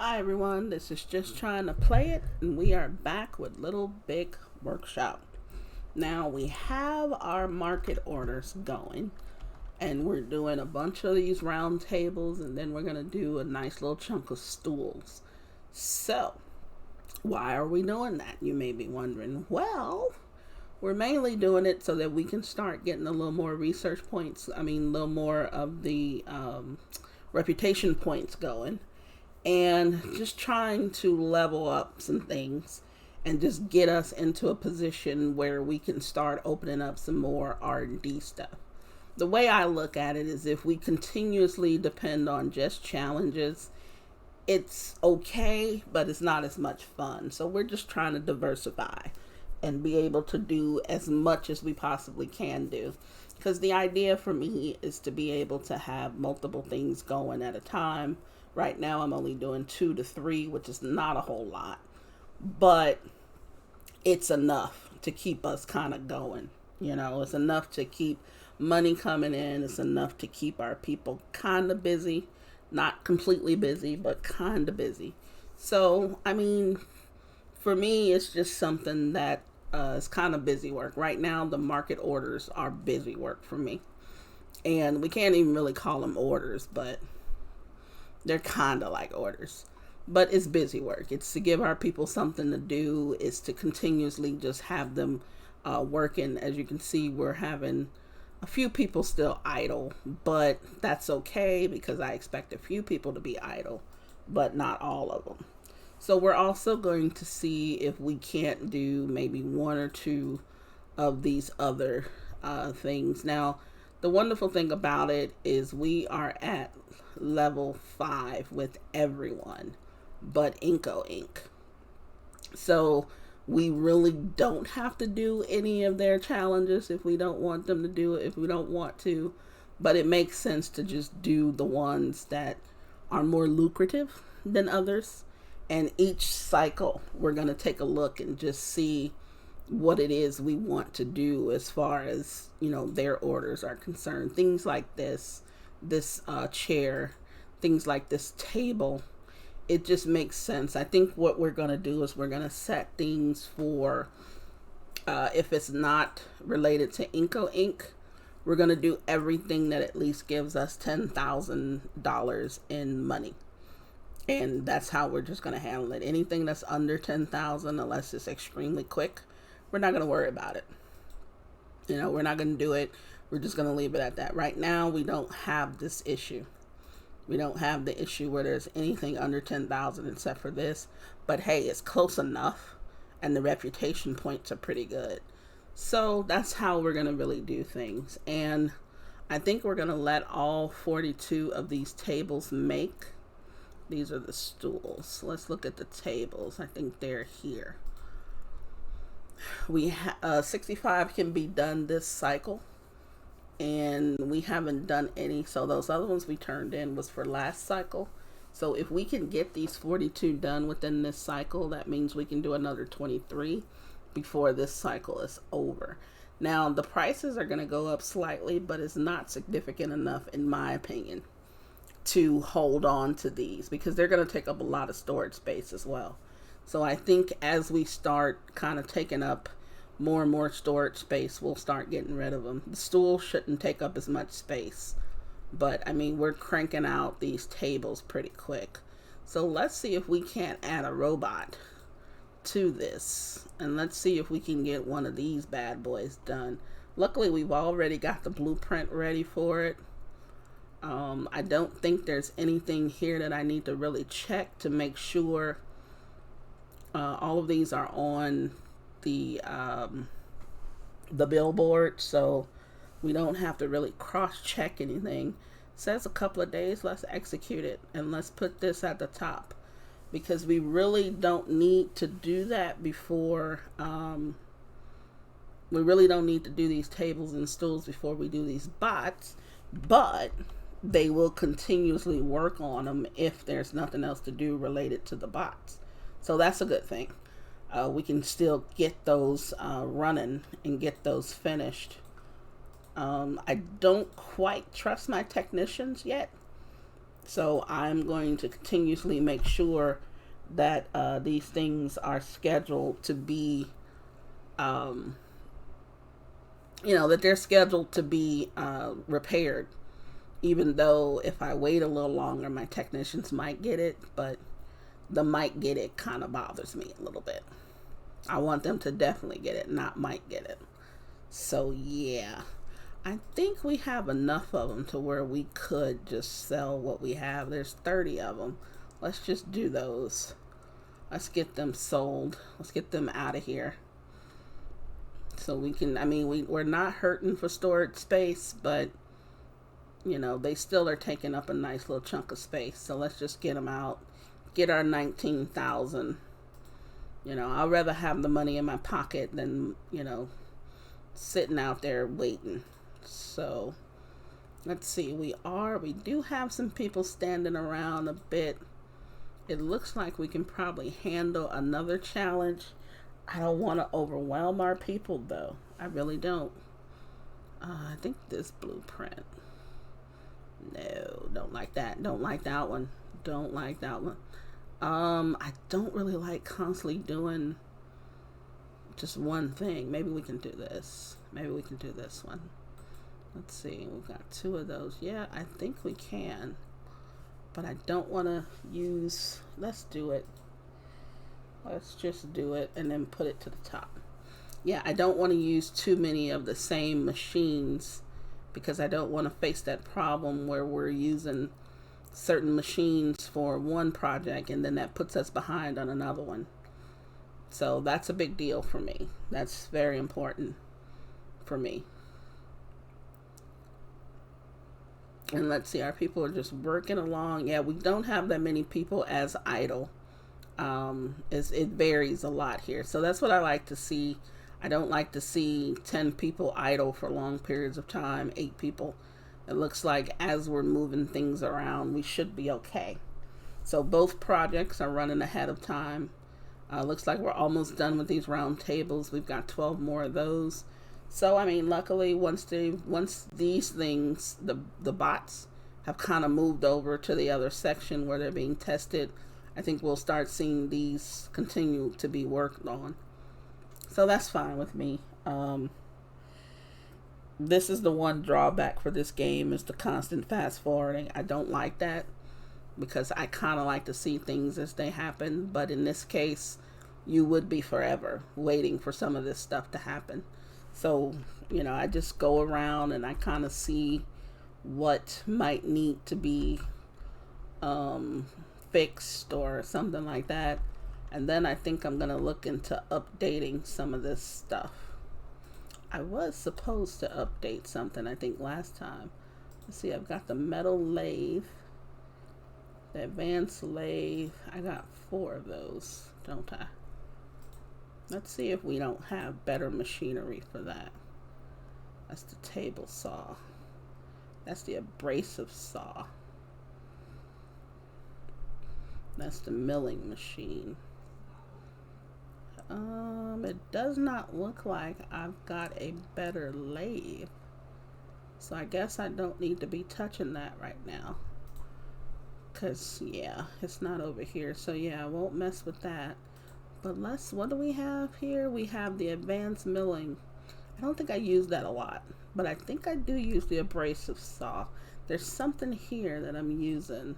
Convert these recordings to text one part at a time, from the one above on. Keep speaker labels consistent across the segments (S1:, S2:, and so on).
S1: Hi everyone, this is Just Trying to Play It, and we are back with Little Big Workshop. Now we have our market orders going, and we're doing a bunch of these round tables, and then we're going to do a nice little chunk of stools. So, why are we doing that? You may be wondering. Well, we're mainly doing it so that we can start getting a little more research points, a little more of the reputation points going, and just trying to level up some things and just get us into a position where we can start opening up some more R&D stuff. The way I look at it is if we continuously depend on just challenges, it's okay, but it's not as much fun. So we're just trying to diversify and be able to do as much as we possibly can do. Because the idea for me is to be able to have multiple things going at a time. Right now I'm only doing 2 to 3, which is not a whole lot, but it's enough to keep us kind of going. It's enough to keep money coming in. It's enough to keep our people kind of busy, not completely busy, but kind of busy. So, for me, it's just something that is kind of busy work. Right now, the market orders are busy work for me. And we can't even really call them orders, but they're kind of like orders. But it's busy work. It's to give our people something to do. It's to continuously just have them working. As you can see, we're having a few people still idle, but that's okay because I expect a few people to be idle, but not all of them. So we're also going to see if we can't do maybe 1 or 2 of these other things. Now, the wonderful thing about it is we are at level 5 with everyone but IncoInc. So we really don't have to do any of their challenges if we don't want them to do it, if we don't want to. But it makes sense to just do the ones that are more lucrative than others. And each cycle, we're going to take a look and just see what it is we want to do as far as, their orders are concerned. Things like this chair, things like this table. It just makes sense. I think what we're going to do is we're going to set things for, if it's not related to IncoInc, we're going to do everything that at least gives us $10,000 in money. And that's how we're just going to handle it. Anything that's under 10,000, unless it's extremely quick, we're not going to worry about it. We're not going to do it. We're just going to leave it at that. Right now, we don't have this issue. We don't have the issue where there's anything under 10,000 except for this. But hey, it's close enough. And the reputation points are pretty good. So that's how we're going to really do things. And I think we're going to let all 42 of these tables make. These are the stools. Let's look at the tables. I think they're here. We 65 can be done this cycle, and we haven't done any. So those other ones we turned in was for last cycle. So if we can get these 42 done within this cycle, that means we can do another 23 before this cycle is over. Now the prices are going to go up slightly, but it's not significant enough in my opinion to hold on to these because they're going to take up a lot of storage space as well. So I think as we start kind of taking up more and more storage space, we'll start getting rid of them. The stool shouldn't take up as much space, but we're cranking out these tables pretty quick. So let's see if we can't add a robot to this, and let's see if we can get one of these bad boys done. Luckily, we've already got the blueprint ready for it. I don't think there's anything here that I need to really check to make sure all of these are on the billboard, so we don't have to really cross-check anything. It says a couple of days. Let's execute it, and let's put this at the top because we really don't need to do that before we really don't need to do these tables and stools before we do these bots, but they will continuously work on them if there's nothing else to do related to the bots. So that's a good thing. We can still get those running and get those finished. I don't quite trust my technicians yet. So I'm going to continuously make sure that these things are scheduled to be, um, that they're scheduled to be repaired. Even though if I wait a little longer, my technicians might get it, but the might get it kind of bothers me a little bit. I want them to definitely get it, not might get it. So yeah, I think we have enough of them to where we could just sell what we have. There's 30 of them. Let's just do those. Let's get them sold. Let's get them out of here. So we can, we're not hurting for storage space, but they still are taking up a nice little chunk of space. So let's just get them out. Get our 19,000. I'd rather have the money in my pocket than, sitting out there waiting. So let's see. We do have some people standing around a bit. It looks like we can probably handle another challenge. I don't want to overwhelm our people though. I really don't. I think this blueprint. No, don't like that. Don't like that one. Don't like that one. I don't really like constantly doing just one thing. Maybe we can do this. Maybe we can do this one. Let's see. We've got 2 of those. Yeah, I think we can. But I don't want to use... Let's do it. Let's just do it and then put it to the top. Yeah, I don't want to use too many of the same machines because I don't want to face that problem where we're using certain machines for one project and then that puts us behind on another one. So that's a big deal for me. That's very important for me. And let's see, our people are just working along. Yeah, we don't have that many people as idle. It varies a lot here. So that's what I like to see. I don't like to see 10 people idle for long periods of time, 8 people. It looks like as we're moving things around, we should be okay. So both projects are running ahead of time. Looks like we're almost done with these round tables. We've got 12 more of those. So, luckily, once these things, the bots, have kind of moved over to the other section where they're being tested, I think we'll start seeing these continue to be worked on. So that's fine with me. This is the one drawback for this game is the constant fast forwarding. I don't like that because I kind of like to see things as they happen. But in this case, you would be forever waiting for some of this stuff to happen. So, I just go around and I kind of see what might need to be fixed or something like that. And then I think I'm going to look into updating some of this stuff. I was supposed to update something, I think, last time. Let's see, I've got the metal lathe, the advanced lathe. I got 4 of those, don't I? Let's see if we don't have better machinery for that. That's the table saw. That's the abrasive saw. That's the milling machine. It does not look like I've got a better lathe. So I guess I don't need to be touching that right now. Because, yeah, it's not over here. So, yeah, I won't mess with that. But what do we have here? We have the advanced milling. I don't think I use that a lot. But I think I do use the abrasive saw. There's something here that I'm using.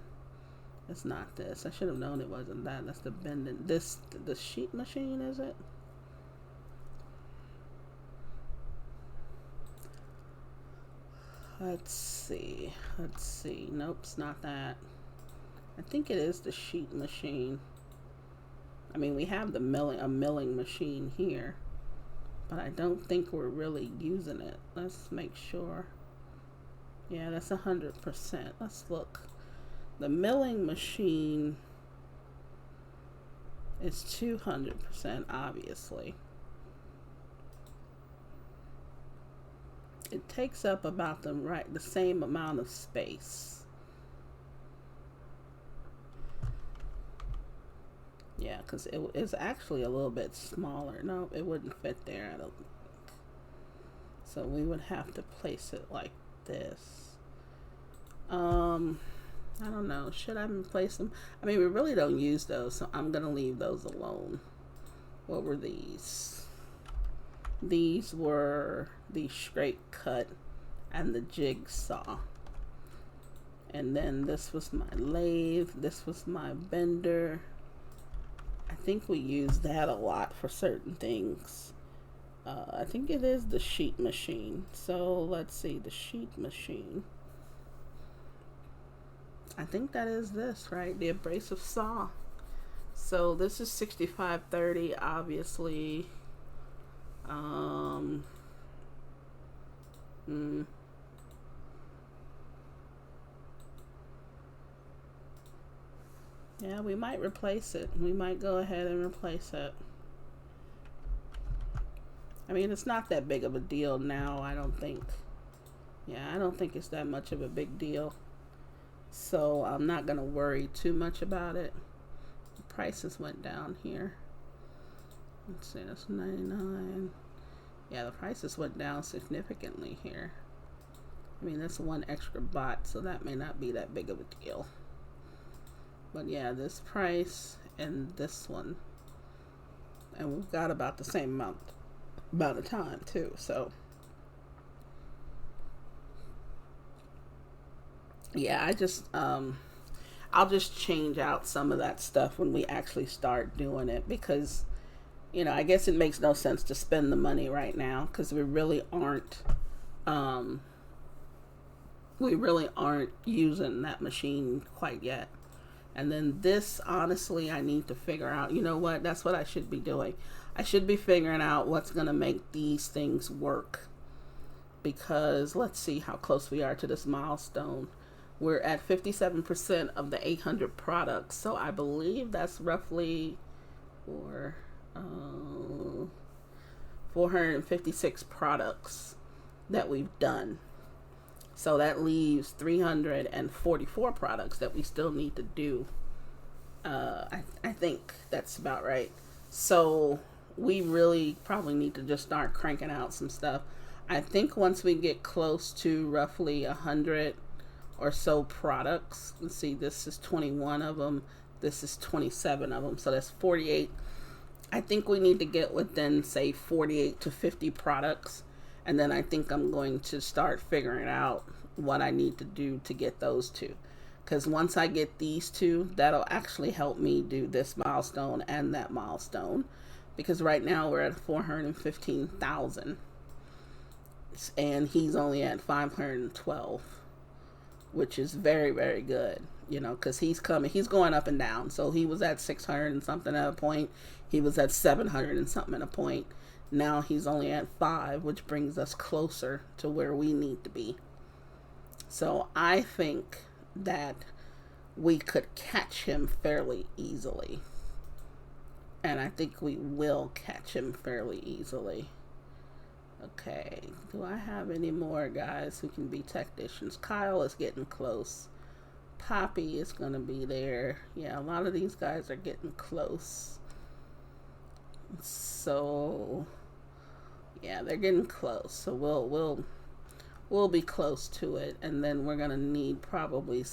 S1: It's not this. I should have known it wasn't that. That's the bending. The sheet machine, is it? Let's see. Nope, it's not that. I think it is the sheet machine. We have a milling machine here, but I don't think we're really using it. Let's make sure. Yeah, that's 100%. Let's look. The milling machine is 200%, obviously. It takes up about the same amount of space. Yeah, because it is actually a little bit smaller. No, it wouldn't fit there, I don't think. So we would have to place it like this. I don't know. Should I replace them? I mean, we really don't use those, so I'm going to leave those alone. What were these? These were the straight cut and the jigsaw. And then this was my lathe. This was my bender. I think we use that a lot for certain things. I think it is the sheet machine. So let's see, the sheet machine. I think that is this, right? The abrasive saw. So this is 6530, obviously. Yeah, we might replace it. We might go ahead and replace it. I mean, it's not that big of a deal now, I don't think. Yeah, I don't think it's that much of a big deal. So I'm not going to worry too much about it. The prices went down here. Let's see, that's 99. Yeah, the prices went down significantly here. I mean, that's one extra bot, so that may not be that big of a deal. But yeah, this price and this one. And we've got about the same amount of time too, so. Yeah, I'll just change out some of that stuff when we actually start doing it, because, you know, I guess it makes no sense to spend the money right now, because we really aren't using that machine quite yet. And then this, honestly, I need to figure out, you know what, that's what I should be doing. I should be figuring out what's going to make these things work, because let's see how close we are to this milestone. We're at 57% of the 800 products. So I believe that's roughly 456 products that we've done. So that leaves 344 products that we still need to do. I think that's about right. So we really probably need to just start cranking out some stuff. I think once we get close to roughly 100 or so products, let's see, this is 21 of them, this is 27 of them, so that's 48. I think we need to get within, say, 48 to 50 products, and then I think I'm going to start figuring out what I need to do to get those two, because once I get these two, that'll actually help me do this milestone and that milestone, because right now we're at 415,000 and he's only at 512, which is very, very good, you know, because he's going up and down. So he was at 600 and something at a point. He was at 700 and something at a point. Now he's only at 5, which brings us closer to where we need to be. So I think that we could catch him fairly easily. And I think we will catch him fairly easily. Okay, do I have any more guys who can be technicians? Kyle is getting close. Poppy is going to be there. Yeah, a lot of these guys are getting close. So, yeah, they're getting close. So we'll be close to it, and then we're going to need probably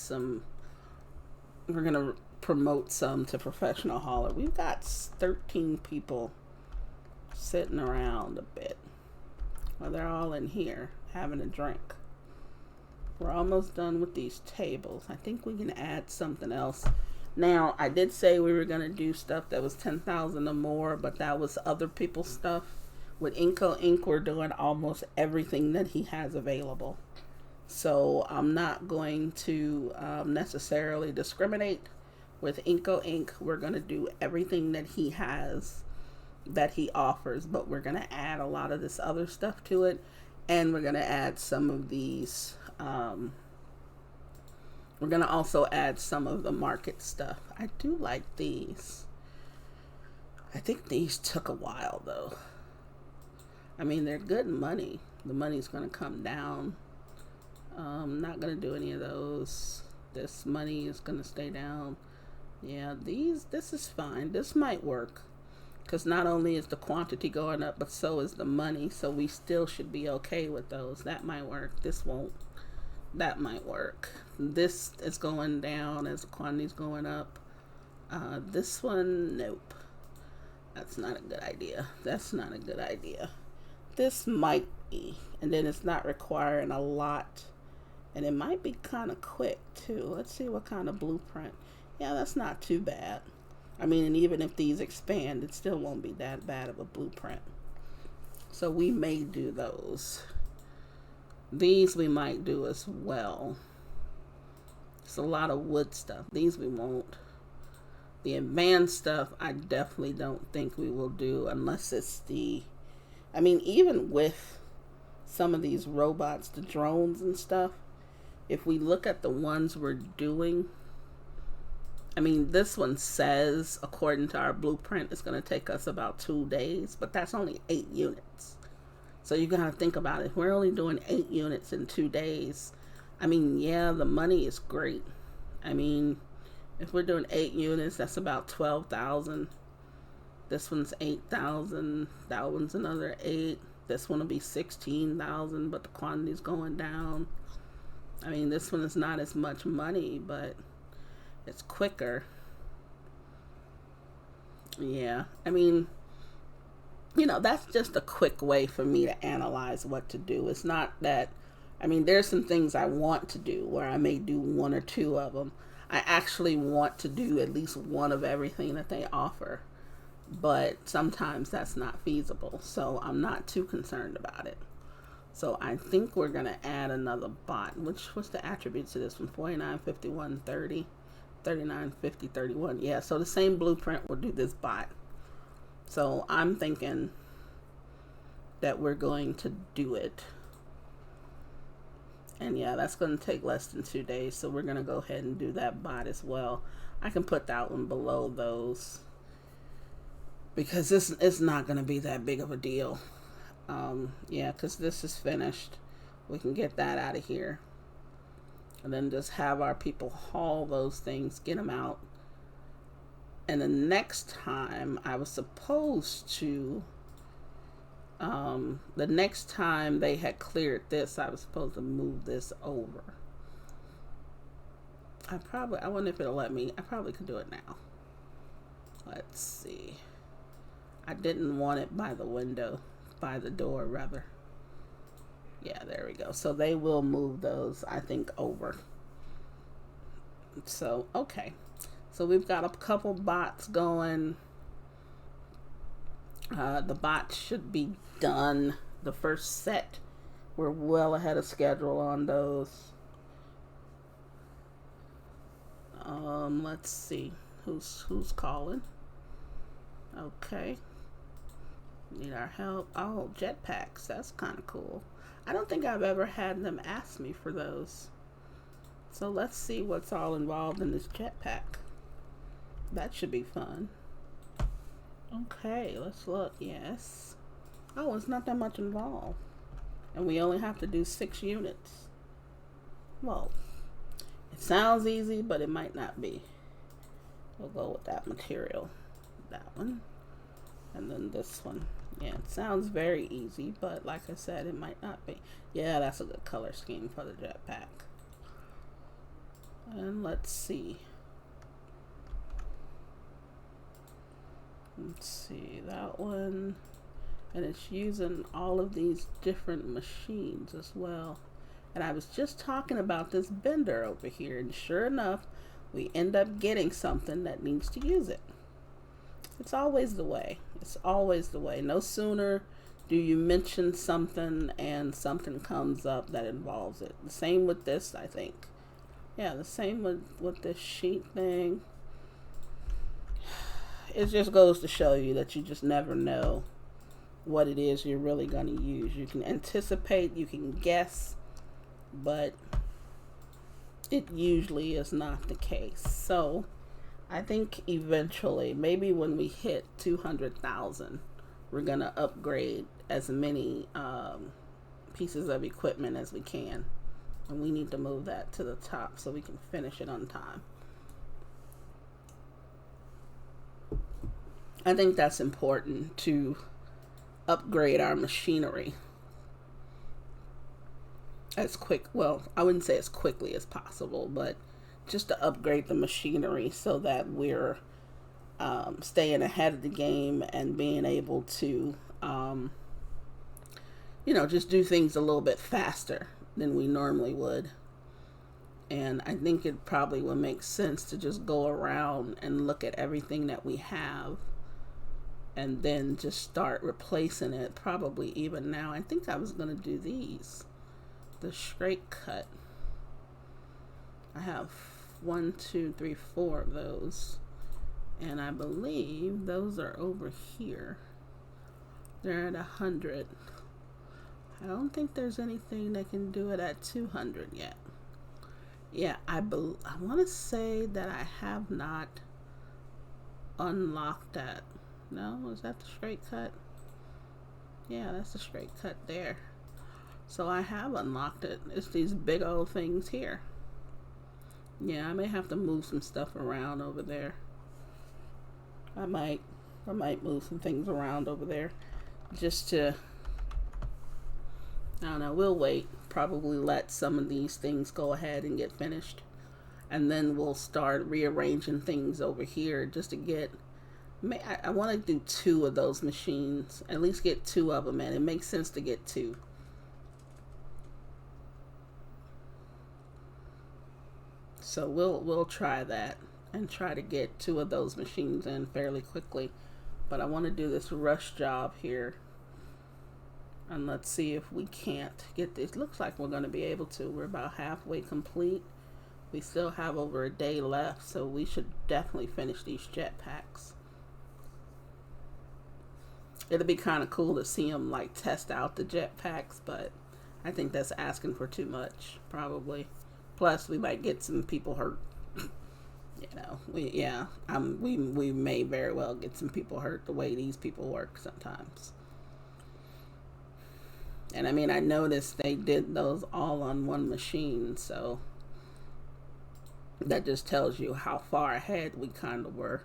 S1: we're going to promote some to professional hauler. We've got 13 people sitting around a bit. Well, they're all in here having a drink. We're almost done with these tables. I think we can add something else. Now, I did say we were going to do stuff that was 10,000 or more, but that was other people's stuff. With IncoInc, we're doing almost everything that he has available. So I'm not going to necessarily discriminate. With IncoInc, we're going to do everything that he has, that he offers, but we're going to add a lot of this other stuff to it, and we're going to add some of these we're going to also add some of the market stuff. I do like these. I think these took a while though. I mean, they're good money. The money's going to come down. I'm not going to do any of those. This money is going to stay down. Yeah, this is fine. This might work. Because not only is the quantity going up, but so is the money. So we still should be okay with those. That might work. This won't. That might work. This is going down as the quantity's going up. This one, nope. That's not a good idea. That's not a good idea. This might be. And then it's not requiring a lot. And it might be kind of quick too. Let's see what kind of blueprint. Yeah, that's not too bad. I mean, and even if these expand, it still won't be that bad of a blueprint. So we may do those. These we might do as well. It's a lot of wood stuff. These we won't. The advanced stuff, I definitely don't think we will do unless it's the... I mean, even with some of these robots, the drones and stuff, if we look at the ones we're doing, I mean, this one says, according to our blueprint, it's going to take us about 2 days, but that's only 8 units. So you got to think about it. If we're only doing 8 units in 2 days, I mean, yeah, the money is great. I mean, if we're doing 8 units, that's about 12,000. This one's 8,000. That one's another 8. This one will be 16,000, but the quantity's going down. I mean, this one is not as much money, but it's quicker. Yeah, I mean, you know, that's just a quick way for me to analyze what to do. It's not that, I mean, there's some things I want to do where I may do 1 or 2 of them. I actually want to do at least 1 of everything that they offer, but sometimes that's not feasible, so I'm not too concerned about it. So I think we're going to add another bot. What's the attributes to this one? 49, 51, 30, 39, 50, 31. Yeah, so the same blueprint will do this bot. So I'm thinking that we're going to do it. And yeah, that's going to take less than 2 days. So we're going to go ahead and do that bot as well. I can put that one below those, because this is not going to be that big of a deal. Yeah, because this is finished. We can get that out of here. And then just have our people haul those things, get them out. And the next time I was supposed to, the next time they had cleared this, I was supposed to move this over. I wonder if it'll let me. I probably could do it now. Let's see. I didn't want it by the window, by the door rather. Yeah, there we go. So they will move those, I think, over. So, okay. So we've got a couple bots going. The bots should be done. The first set, we're well ahead of schedule on those. Let's see who's calling. Okay, need our help. Oh, jetpacks, that's kind of cool. I don't think I've ever had them ask me for those. So let's see what's all involved in this jetpack. That should be fun. Okay, let's look. Yes. Oh, it's not that much involved. And we only have to do 6 units. Well, it sounds easy, but it might not be. We'll go with that material. That one. And then this one. Yeah, it sounds very easy, but like I said, it might not be. Yeah, that's a good color scheme for the jetpack. And let's see. Let's see, that one. And it's using all of these different machines as well. And I was just talking about this bender over here, and sure enough, we end up getting something that needs to use it. It's always the way. It's always the way. No sooner do you mention something and something comes up that involves it. The same with this, I think. Yeah, the same with this sheet thing. It just goes to show you that you just never know what it is you're really going to use. You can anticipate, you can guess, but it usually is not the case. So I think eventually, maybe when we hit 200,000, we're going to upgrade as many pieces of equipment as we can. And we need to move that to the top so we can finish it on time. I think that's important to upgrade our machinery. as quick. Well, I wouldn't say as quickly as possible, but just to upgrade the machinery so that we're staying ahead of the game and being able to, just do things a little bit faster than we normally would. And I think it probably would make sense to just go around and look at everything that we have and then just start replacing it, probably even now. I think I was going to do these, the straight cut. I have 1, 2, 3, 4 of those, and I believe those are over here. They're at 100. I don't think there's anything that can do it at 200 yet. Yeah, I want to say that I have not unlocked that. No, is that the straight cut? Yeah, that's the straight cut there. So I have unlocked it. It's these big old things here. Yeah, I may have to move some stuff around over there. I might move some things around over there just to, I don't know, we'll wait. Probably let some of these things go ahead and get finished. And then we'll start rearranging things over here just to get, I want to do 2 of those machines. At least get 2 of them, and it makes sense to get 2. So we'll try that and try to get 2 of those machines in fairly quickly. But I want to do this rush job here. And let's see if we can't get this. Looks like we're going to be able to. We're about halfway complete. We still have over a day left, so we should definitely finish these jetpacks. It'll be kind of cool to see them like test out the jetpacks, but I think that's asking for too much, probably. Plus, we might get some people hurt. We may very well get some people hurt the way these people work sometimes. And I mean, I noticed they did those all on one machine, so that just tells you how far ahead we kind of were.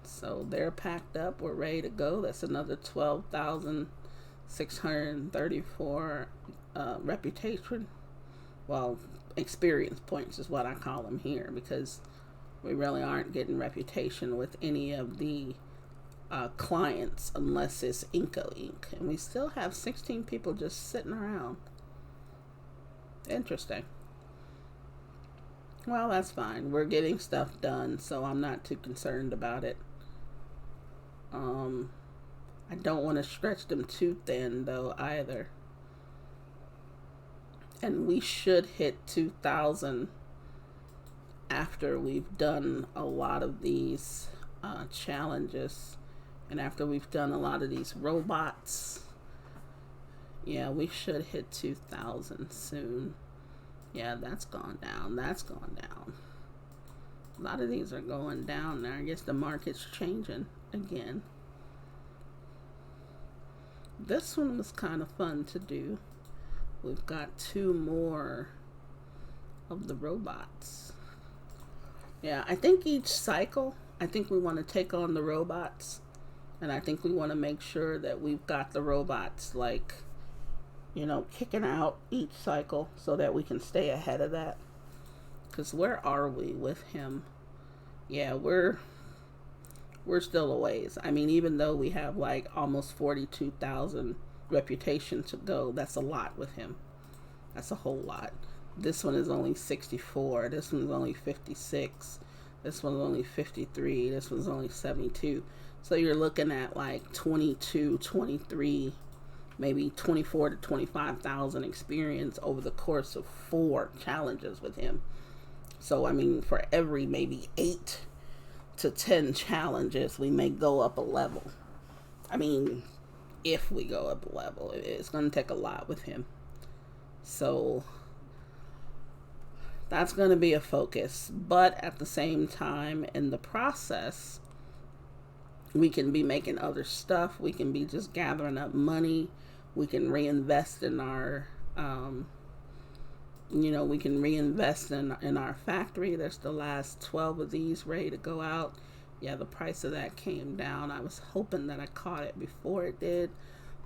S1: So they're packed up. We're ready to go. That's another 12,634 reputation. Well, experience points is what I call them here, because we really aren't getting reputation with any of the clients unless it's IncoInc. And we still have 16 people just sitting around. Interesting. Well, that's fine. We're getting stuff done, so I'm not too concerned about it. I don't want to stretch them too thin, though, either. And we should hit 2,000 after we've done a lot of these challenges. And after we've done a lot of these robots. Yeah, we should hit 2,000 soon. Yeah, that's gone down. That's gone down. A lot of these are going down now. I guess the market's changing again. This one was kind of fun to do. We've got 2 more of the robots. Yeah, I think each cycle, I think we want to take on the robots. And I think we want to make sure that we've got the robots, like, kicking out each cycle so that we can stay ahead of that. Because where are we with him? Yeah, we're still a ways. I mean, even though we have like almost 42,000 reputation to go, that's a lot with him. That's a whole lot. This one is only 64. This one's only 56. This one's only 53. This one's only 72. So you're looking at like 22, 23, maybe 24 to 25,000 experience over the course of 4 challenges with him. So, I mean, for every maybe 8 to 10 challenges, we may go up a level. I mean, if we go up a level, it's going to take a lot with him. So that's going to be a focus. But at the same time, in the process, we can be making other stuff. We can be just gathering up money. We can reinvest in our, we can reinvest in our factory. There's the last 12 of these ready to go out. Yeah, the price of that came down. I was hoping that I caught it before it did,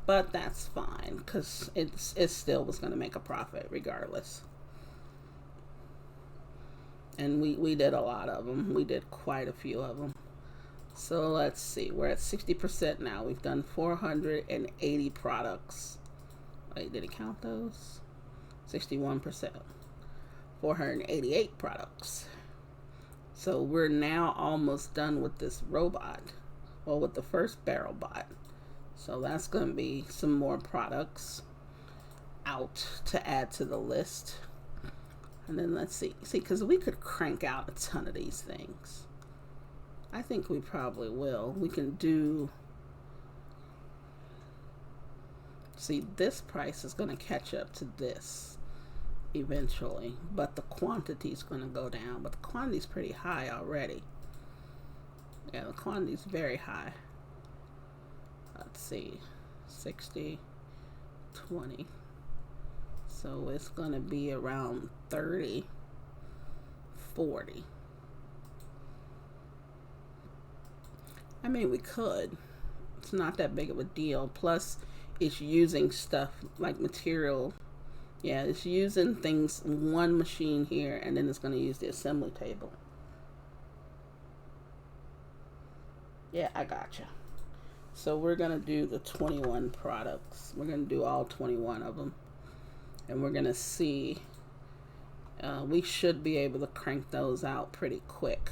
S1: but that's fine because it still was going to make a profit regardless. And we did a lot of them. We did quite a few of them. So let's see, we're at 60% now. We've done 480 products. Wait, did it count those? 61%. 488 products. So we're now almost done with this robot. Well, with the first barrel bot. So that's going to be some more products out to add to the list. And then let's see, because we could crank out a ton of these things. I think we probably will. We can do, see, this price is going to catch up to this eventually, but the quantity is going to go down. But the quantity is pretty high already. Yeah, the quantity is very high. Let's see, 60, 20. So it's going to be around 30, 40. I mean, we could. It's not that big of a deal. Plus, it's using stuff like material. Yeah, it's using things, one machine here, and then it's going to use the assembly table. Yeah, I gotcha. So we're going to do the 21 products. We're going to do all 21 of them. And we're going to see, we should be able to crank those out pretty quick.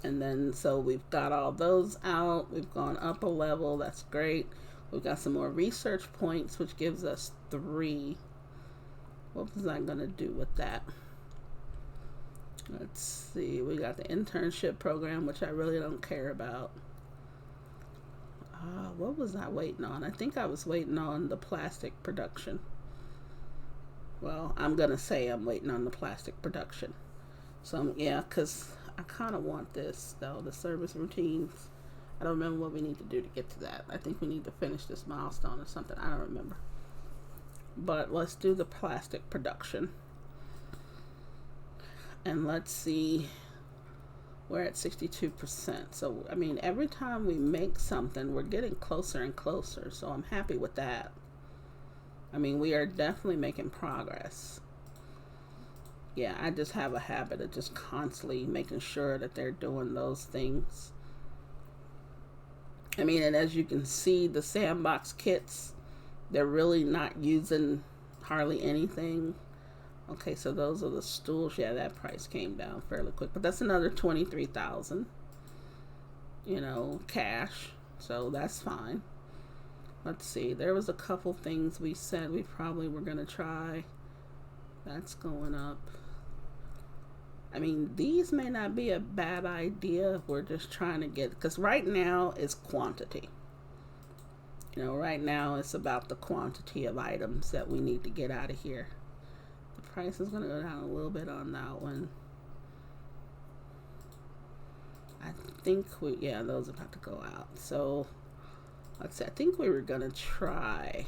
S1: And then, so we've got all those out. We've gone up a level. That's great. We've got some more research points, which gives us 3. What was I going to do with that? Let's see. We got the internship program, which I really don't care about. What was I waiting on? I think I was waiting on the plastic production. Well, I'm going to say I'm waiting on the plastic production. So, yeah, because I kind of want this, though, the service routines. I don't remember what we need to do to get to that. I think we need to finish this milestone or something. I don't remember. But let's do the plastic production. And let's see. We're at 62%. So, I mean, every time we make something, we're getting closer and closer. So I'm happy with that. I mean, we are definitely making progress. Yeah, I just have a habit of just constantly making sure that they're doing those things. I mean, and as you can see, the sandbox kits, they're really not using hardly anything. Okay, so those are the stools. Yeah, that price came down fairly quick. But that's another 23,000, you know, cash. So that's fine. Let's see. There was a couple things we said we probably were going to try. That's going up. I mean, these may not be a bad idea. We're just trying to get, because right now it's quantity. You know, right now it's about the quantity of items that we need to get out of here. The price is going to go down a little bit on that one. I think yeah, those are about to go out. So let's see. I think we were going to try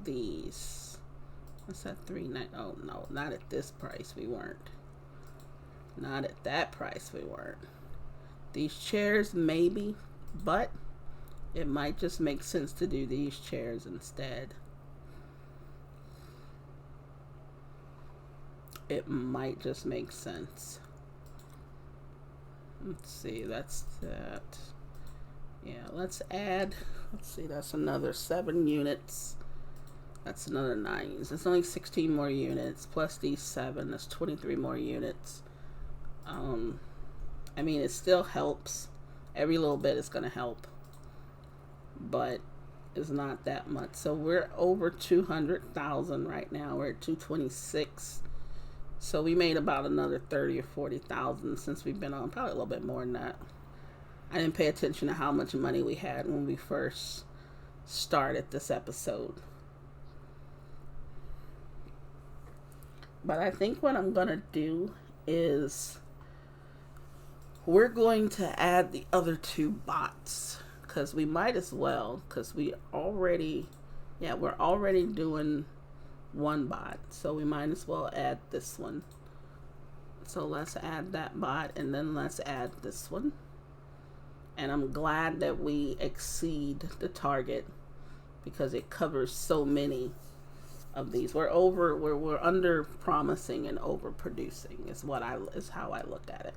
S1: these. What's that? 3.9? Oh no, not at this price. We weren't. Not at that price. We weren't. These chairs maybe, but it might just make sense to do these chairs instead. It might just make sense. Let's see, that's that. Yeah, let's add, let's see, that's another 7 units. That's another 9 units. It's only 16 more units, plus these 7, that's 23 more units. I mean, it still helps. Every little bit is going to help. But it's not that much. So we're over 200,000 right now. We're at 226. So we made about another 30 or 40,000 since we've been on. Probably a little bit more than that. I didn't pay attention to how much money we had when we first started this episode. But I think what I'm going to do is we're going to add the other 2 bots. Because we might as well. Because we already, yeah, we're already doing 1 bot, so we might as well add this one. So let's add that bot, and then let's add this one, And I'm glad that we exceed the target because it covers so many of these. We're under promising and over producing is how I look at it.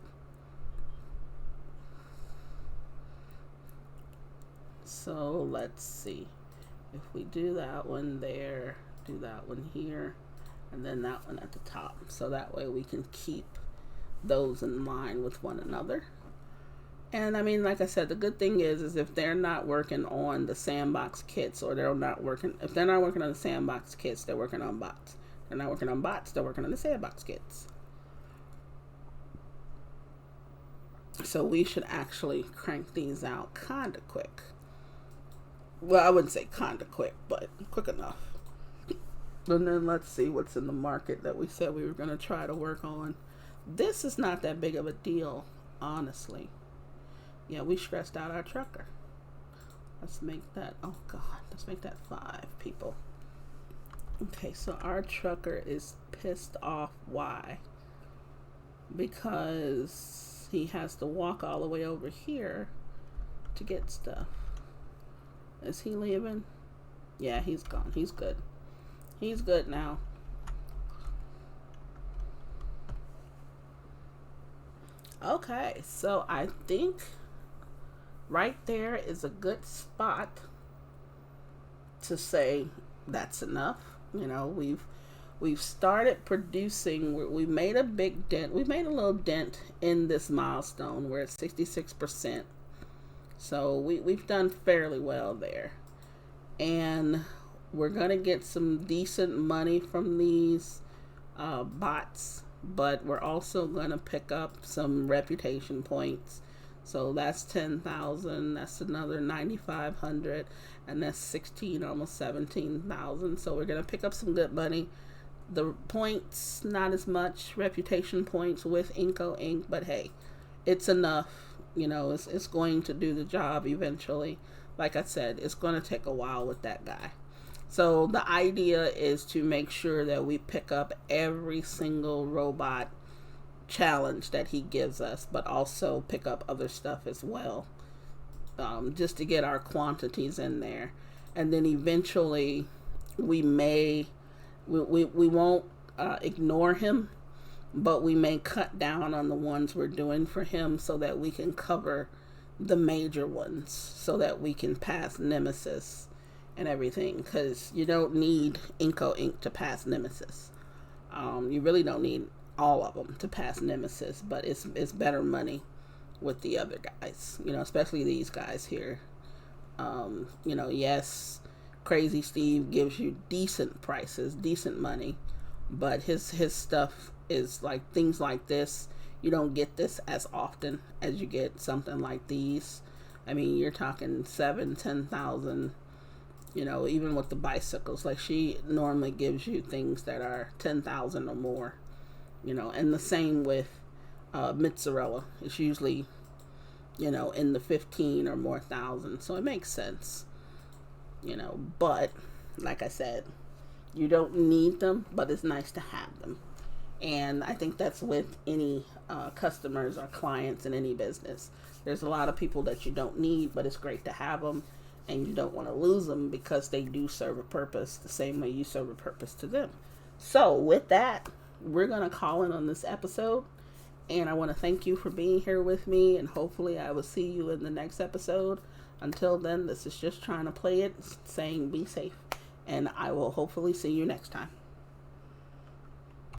S1: So let's see. If we do that one there, do that one here, and then that one at the top. So that way we can keep those in line with one another. And I mean, like I said, the good thing is if they're not working on the sandbox kits, or if they're not working on the sandbox kits, they're working on bots. They're not working on bots, they're working on the sandbox kits. So we should actually crank these out kind of quick. Well, I wouldn't say kind of quick, but quick enough. And then let's see what's in the market that we said we were going to try to work on. This is not that big of a deal, honestly. Yeah, we stressed out our trucker. Let's make that, oh God, let's make that 5 people. Okay, so our trucker is pissed off. Why? Because he has to walk all the way over here to get stuff. Is he leaving? Yeah, he's gone. He's good. He's good now. Okay, so I think right there is a good spot to say that's enough. You know, we've started producing. We made a big dent. We made a little dent in this milestone. We're at 66%. So we've done fairly well there. And we're going to get some decent money from these bots. But we're also going to pick up some reputation points. So that's 10,000. That's another 9,500. And that's 16, almost 17,000. So we're going to pick up some good money. The points, not as much reputation points with IncoInc. But hey, it's enough. You know, it's going to do the job eventually. Like I said, it's going to take a while with that guy. So the idea is to make sure that we pick up every single robot challenge that he gives us, but also pick up other stuff as well, just to get our quantities in there. And then eventually we won't ignore him, but we may cut down on the ones we're doing for him so that we can cover the major ones, so that we can pass Nemesis and everything, because you don't need IncoInc to pass Nemesis. You really don't need all of them to pass Nemesis, but it's better money with the other guys, you know, especially these guys here. You know, yes, Crazy Steve gives you decent prices, decent money, but his stuff is like things like this. You don't get this as often as you get something like these. I mean, you're talking 7,000-10,000. You know, even with the bicycles, like she normally gives you things that are 10,000 or more. You know, and the same with mozzarella. It's usually, you know, in the 15 or more thousand. So it makes sense. You know, but like I said, you don't need them, but it's nice to have them. And I think that's with any customers or clients in any business. There's a lot of people that you don't need, but it's great to have them. And you don't want to lose them because they do serve a purpose the same way you serve a purpose to them. So with that, we're going to call in on this episode. And I want to thank you for being here with me. And hopefully I will see you in the next episode. Until then, this is just trying to play it, saying be safe. And I will hopefully see you next time.